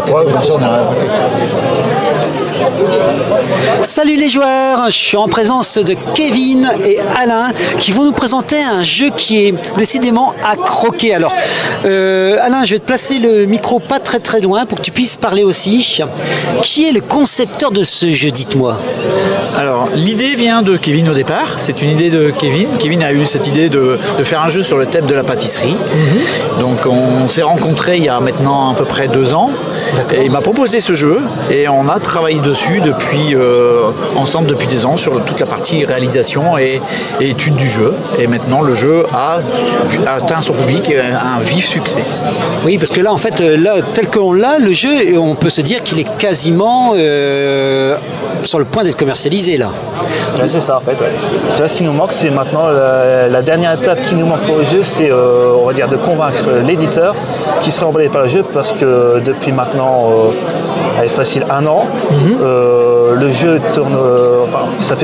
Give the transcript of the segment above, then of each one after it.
Ouais, comme ça on a raconté. Salut les joueurs, je suis en présence de Kevin et Alain qui vont nous présenter un jeu qui est décidément à croquer. Alors Alain, je vais te placer le micro pas très loin pour que tu puisses parler aussi. Qui est le concepteur de ce jeu, dites-moi? Alors l'idée vient de Kevin au départ, c'est une idée de Kevin. Kevin a eu cette idée de faire un jeu sur le thème de la pâtisserie. Donc on s'est rencontrés il y a maintenant à peu près 2 ans. Et il m'a proposé ce jeu et on a travaillé dessus ensemble depuis des ans sur toute la partie réalisation et étude du jeu. Et maintenant le jeu a atteint son public et a un vif succès. Oui, parce que là en fait, là, tel qu'on l'a, le jeu, on peut se dire qu'il est quasiment sur le point d'être commercialisé là. Ouais, c'est ça en fait. Ouais. Tu vois, ce qui nous manque, c'est maintenant la dernière étape qui nous manque pour le jeu, c'est on va dire de convaincre l'éditeur qui serait emballé par le jeu, parce que depuis maintenant facile 1 an, le jeu tourne, ça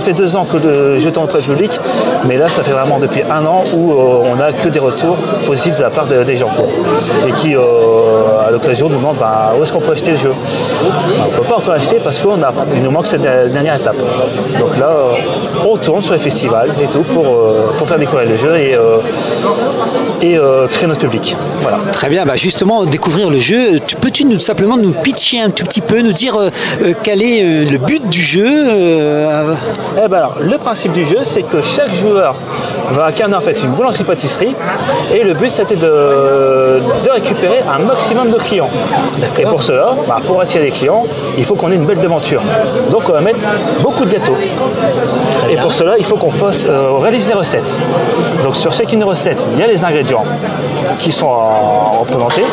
fait 2 ans que le jeu tourne auprès du public, mais là ça fait vraiment depuis 1 an où on n'a que des retours positifs de la part des gens et qui à l'occasion nous demandent où est-ce qu'on peut acheter le jeu. On ne peut pas encore acheter parce qu'il nous manque cette dernière étape. Donc là on tourne sur les festivals et tout pour faire découvrir le jeu et créer notre public. Voilà. Très bien, justement découvrir le jeu, peux-tu simplement nous pitcher un tout petit peu, nous dire quel est le but du jeu? Alors, le principe du jeu, c'est que chaque joueur va incarner en fait une boulangerie-pâtisserie et le but c'était de récupérer un maximum de clients. Et pour cela, pour attirer des clients, il faut qu'on ait une belle devanture. Donc on va mettre beaucoup de gâteaux. Et pour cela, il faut qu'on réalise des recettes. Donc sur chacune recette, il y a les ingrédients qui sont représentés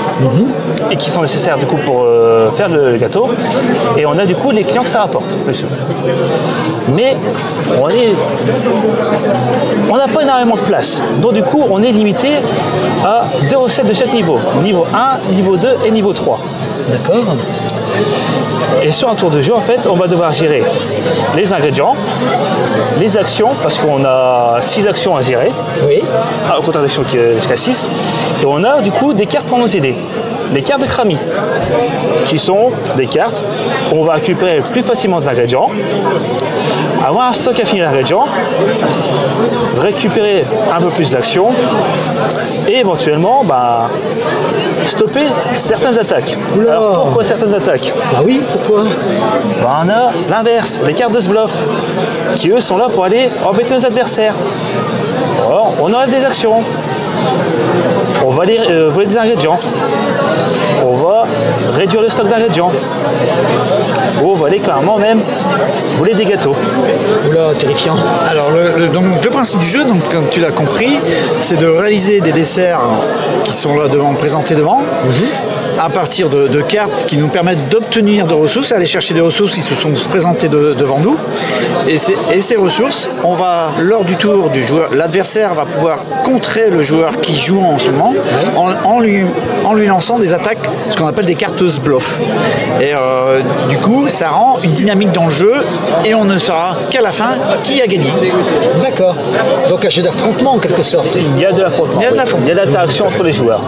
et qui sont nécessaires du coup pour faire le gâteau. Et on a du coup les clients que ça rapporte. Mais on n'a pas énormément de place. Donc du coup, on est limité à 2 recettes de chaque niveau. Niveau 1, niveau 2 et niveau 3. D'accord. Et sur un tour de jeu, en fait, on va devoir gérer les ingrédients, les actions, parce qu'on a 6 actions à gérer. Oui. Au contraire d'actions jusqu'à 6. Et on a du coup des cartes pour nous aider. Les cartes de Krami, qui sont des cartes où on va récupérer plus facilement des ingrédients, avoir un stock infini d'ingrédients, récupérer un peu plus d'actions et éventuellement stopper certaines attaques. Oula. Alors pourquoi certaines attaques? Oui, pourquoi? On a l'inverse, les cartes de Sbluff, qui eux sont là pour aller embêter nos adversaires. Alors, on a des actions. On va aller voler des ingrédients. On va réduire le stock d'ingrédients. Ou on va aller carrément même voler des gâteaux. Oula, terrifiant. Alors le principe du jeu, donc, comme tu l'as compris, c'est de réaliser des desserts qui sont là présentés devant. À partir de cartes qui nous permettent d'obtenir des ressources, aller chercher des ressources qui se sont présentées devant nous. Et ces ressources, on va, lors du tour du joueur, l'adversaire va pouvoir contrer le joueur qui joue en ce moment en lui lançant des attaques, ce qu'on appelle des cartes bluff. Et du coup, ça rend une dynamique dans le jeu et on ne saura qu'à la fin qui a gagné. D'accord. Donc un jeu d'affrontement en quelque sorte. Il y a de l'affrontement. Il y a de l'interaction entre les joueurs.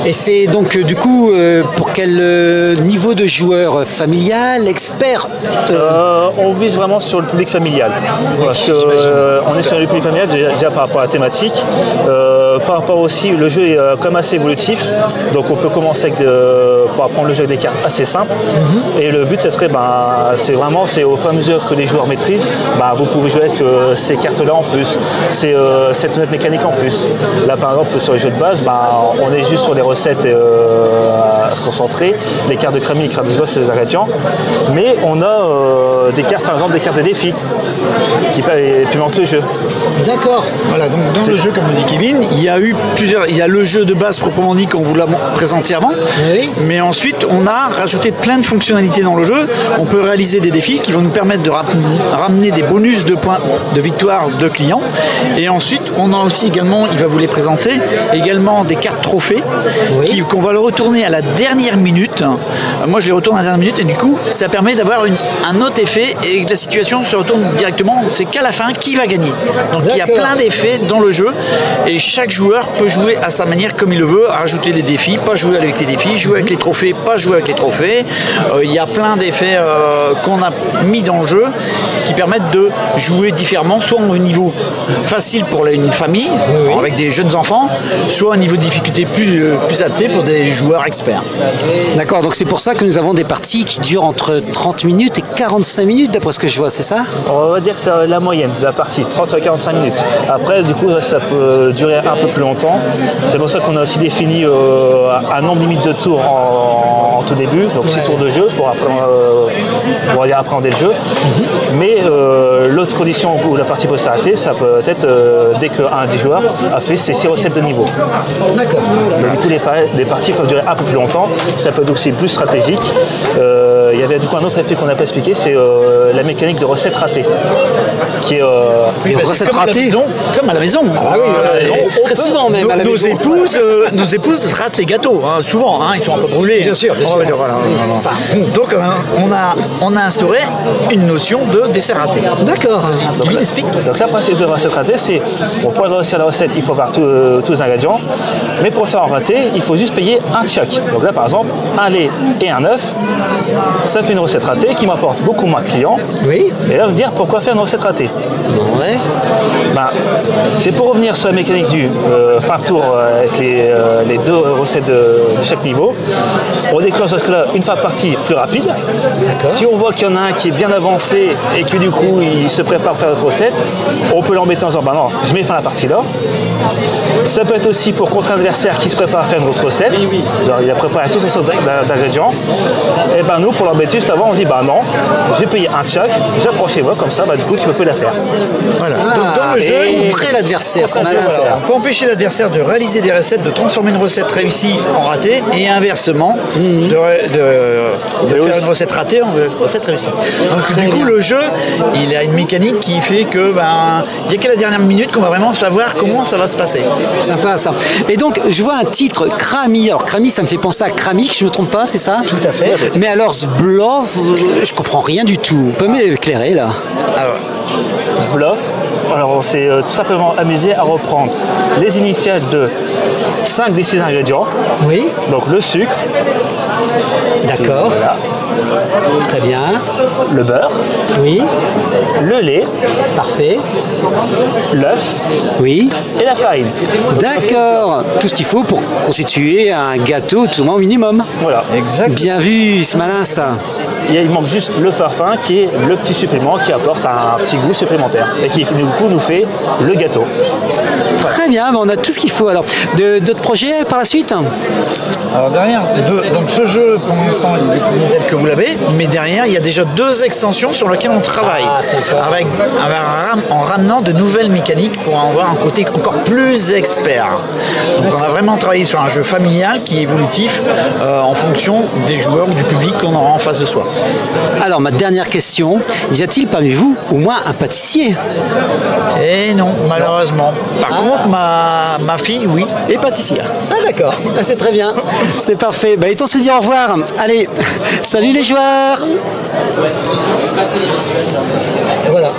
Et c'est donc du coup pour quel niveau de joueur? Familial, expert? On vise vraiment sur le public familial. Parce que on est sur le public familial déjà par rapport à la thématique. Par rapport aussi, le jeu est comme assez évolutif. Donc on peut commencer pour apprendre le jeu avec des cartes assez simples. Et le but, ce serait, c'est au fur et à mesure que les joueurs maîtrisent, vous pouvez jouer avec ces cartes-là en plus, cette note mécanique en plus. Là, par exemple, sur les jeux de base, on est juste sur les recettes à se concentrer. Les cartes de Krami, les cartes de Sbluff, c'est des ingrédients. Mais on a des cartes, par exemple, des cartes de défi qui pimentent le jeu. D'accord. Voilà, donc dans le jeu, comme le dit Kevin, il y a le jeu de base proprement dit qu'on vous l'a présenté avant. Oui. Mais ensuite, on a rajouté plein de fonctionnalités dans le jeu. On peut réaliser des défis qui vont nous permettre de ramener des bonus de points de victoire de clients. Et ensuite, on a aussi également, il va vous les présenter, également des cartes trophées qu'on va le retourner à la dernière minute moi je les retourne à la dernière minute et du coup ça permet d'avoir un autre effet et que la situation se retourne directement. C'est qu'à la fin qui va gagner. Donc il y a plein d'effets dans le jeu et chaque joueur peut jouer à sa manière comme il le veut, rajouter les défis, pas jouer avec les défis, jouer avec les trophées, pas jouer avec les trophées. Il y a plein d'effets qu'on a mis dans le jeu qui permettent de jouer différemment, soit au niveau facile pour une famille avec des jeunes enfants, soit un niveau de difficulté plus adapté pour des joueurs experts. D'accord, donc c'est pour ça que nous avons des parties qui durent entre 30 minutes et 45 minutes d'après ce que je vois, c'est ça? On va dire que c'est la moyenne de la partie, 30 à 45 minutes. Après, du coup, ça peut durer un peu plus longtemps. C'est pour ça qu'on a aussi défini un nombre limite de tours en tout début, donc 6 tours de jeu pour appréhender le jeu. Mais l'autre condition où la partie peut s'arrêter, ça peut être dès qu'un des joueurs a fait ses 6 recettes de niveau. D'accord. Du coup, les parties peuvent durer un peu plus longtemps. Ça peut être aussi plus stratégique. Il y avait du coup un autre effet qu'on n'a pas expliqué, c'est la mécanique de recettes ratées. Qui est recettes ratées comme à la maison. Ah oui, très souvent même. Nos épouses ratent les gâteaux, hein, souvent, hein, ils sont un peu brûlés. Bien sûr. Voilà. Donc on a instauré une notion de dessert raté. D'accord. Lui explique. Donc là, le principe de recette ratée, c'est pour pouvoir réussir la recette, il faut avoir tous les ingrédients. Mais pour le faire en raté, il faut juste payer un tchèque. Donc là, par exemple, un lait et un œuf, ça fait une recette ratée qui m'apporte beaucoup moins de clients. Oui. Et là, vous me dire pourquoi faire une recette ratée? Ouais. C'est pour revenir sur la mécanique du fin de tour avec les 2 recettes de chaque niveau. On déclenche dans ce cas-là une fin de partie plus rapide. Si on voit qu'il y en a un qui est bien avancé et que du coup il se prépare à faire notre recette, on peut l'embêter en disant bah non, je mets fin à la partie là. Ça peut être aussi pour contre un adversaire qui se prépare à faire une autre recette. Alors, il a préparé toutes sortes d'ingrédients. Et ben nous, pour l'embêter juste avant, on dit bah non, je vais payer un tchèque, j'approche chez moi, comme ça, du coup tu peux la faire. Voilà. Donc dans le jeu, contrer l'adversaire, c'est malin ça. on peut empêcher l'adversaire de réaliser des recettes, de transformer une recette réussie en ratée et inversement de faire une recette ratée en recette réussie. Donc du coup le jeu il a une mécanique qui fait que il n'y a qu'à la dernière minute qu'on va vraiment savoir comment ça va se passer. Sympa ça. Et donc je vois un titre, Krami. Alors Krami, ça me fait penser à Kramik, je me trompe pas, c'est ça? Tout à fait. Mais alors Zblov, je comprends rien du tout. On peut m'éclairer là? Alors, Zblov, alors on s'est tout simplement amusé à reprendre les initiales de 5 des 6 ingrédients. Oui. Donc le sucre. D'accord. Voilà. Très bien. Le beurre. Oui. Le lait. Parfait. L'œuf. Oui. Et la farine. D'accord. Tout ce qu'il faut pour constituer un gâteau tout au moins au minimum. Voilà. Exact. Bien vu, c'est malin ça. Il manque juste le parfum qui est le petit supplément qui apporte un petit goût supplémentaire et qui du coup nous fait le gâteau. Très bien, on a tout ce qu'il faut alors. D'autres projets par la suite? Alors derrière, donc ce jeu pour l'instant il est plus tel que vous l'avez, mais derrière il y a déjà 2 extensions sur lesquelles on travaille, en ramenant de nouvelles mécaniques pour avoir un côté encore plus expert. Donc on a vraiment travaillé sur un jeu familial qui est évolutif en fonction des joueurs ou du public qu'on aura en face de soi. Alors ma dernière question, y a-t-il parmi vous au moins un pâtissier? Et non, malheureusement. Par contre, ma fille, oui, est pâtissière. Ah d'accord, c'est très bien, c'est parfait. Et on se dit au revoir. Allez, salut les joueurs. Voilà.